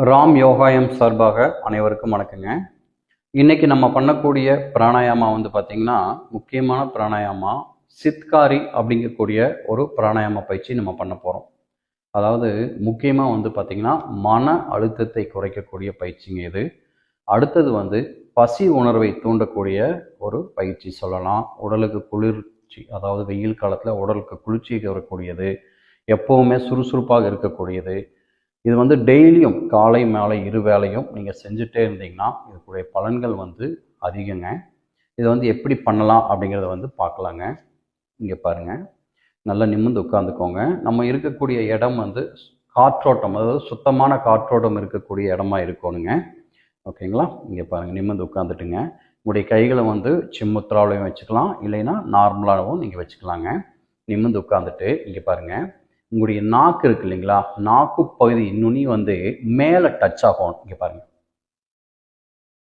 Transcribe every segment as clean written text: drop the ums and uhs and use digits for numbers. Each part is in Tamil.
ராம் யோகாயம் சார்பாக அனைவருக்கும் வணக்கங்க. இன்னைக்கு நம்ம பண்ணக்கூடிய பிராணாயாமா பார்த்தீங்கன்னா முக்கியமான பிராணாயாமா சித்காரி அப்படிங்கக்கூடிய ஒரு பிராணாயாம பயிற்சி நம்ம பண்ண போகிறோம். அதாவது முக்கியமாக பார்த்தீங்கன்னா மன அழுத்தத்தை குறைக்கக்கூடிய பயிற்சிங்க இது. அடுத்தது பசி உணர்வை தூண்டக்கூடிய ஒரு பயிற்சி சொல்லலாம். உடலுக்கு குளிர்ச்சி, அதாவது வெயில் காலத்தில் உடலுக்கு குளிர்ச்சி வரக்கூடியது, எப்போவுமே சுறுசுறுப்பாக இருக்கக்கூடியது. இது டெய்லியும் காலை மாலை இரு வேளையும் நீங்கள் செஞ்சுட்டே இருந்தீங்கன்னா இதுக்குடைய பலன்கள் அதிகங்க. இது எப்படி பண்ணலாம் அப்படிங்கிறத பார்க்கலாங்க. இங்கே பாருங்கள், நல்லா நிமிர்ந்து உட்காந்துக்கோங்க. நம்ம இருக்கக்கூடிய இடம் காற்றோட்டம், அதாவது சுத்தமான காற்றோட்டம் இருக்கக்கூடிய இடமா இருக்கணுங்க. ஓகேங்களா? இங்கே பாருங்கள், நிமிர்ந்து உட்காந்துட்டுங்க. உங்களுடைய கைகளை சிம்முத்ராவிலையும் வச்சுக்கலாம், இல்லைன்னா நார்மலாகவும் நீங்கள் வச்சுக்கலாங்க. நிமிர்ந்து உட்காந்துட்டு இங்கே பாருங்கள், உங்களுடைய நாக்கு இருக்கு இல்லைங்களா, நாக்கு பகுதி நுனி மேலே டச் ஆகும். இங்கே பாருங்கள்,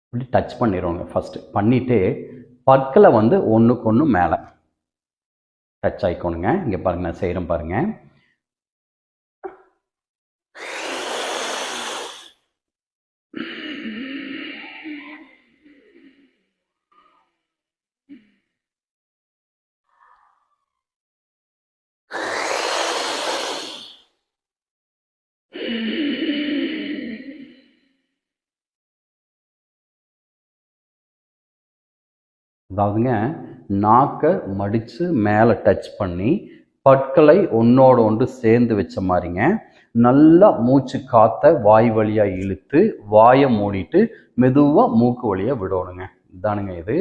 இப்படி டச் பண்ணிடுவோங்க. ஃபஸ்ட்டு பண்ணிவிட்டு பற்களை ஒன்றுக்கு ஒன்று மேலே டச் ஆகிக்கணுங்க. இங்கே பாருங்கள், நான் செய்கிறேன் பாருங்கள். அதாவதுங்க, நாக்கை மடித்து மேலே டச் பண்ணி பற்களை ஒன்றோட ஒன்று சேர்ந்து வச்ச மாதிரிங்க. நல்லா மூச்சு காற்றை வாய் வழியாக இழுத்து வாயை மூடிட்டு மெதுவாக மூக்கு வழியாக விடணுங்க. இதானுங்க இது.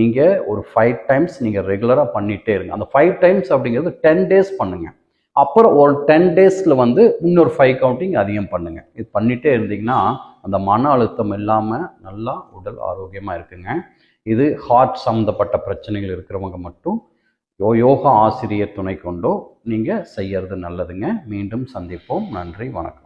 நீங்கள் ஒரு 5 டைம்ஸ் நீங்கள் ரெகுலராக பண்ணிகிட்டே இருங்க. அந்த 5 டைம்ஸ் அப்படிங்கிறது 10 டேஸ் பண்ணுங்கள். அப்புறம் ஒரு 10 டேஸில் இன்னொரு 5 கவுண்டிங் அதிகம் பண்ணுங்கள். இது பண்ணிகிட்டே இருந்தீங்கன்னா அந்த மன அழுத்தம் இல்லாமல் நல்லா உடல் ஆரோக்கியமாக இருக்குங்க. இது ஹார்ட் சம்மந்தப்பட்ட பிரச்சனைகள் இருக்கிறவங்க மட்டும் யோகா ஆசிரியர் துணை கொண்டோ நீங்கள் செய்யறது நல்லதுங்க. மீண்டும் சந்திப்போம். நன்றி, வணக்கம்.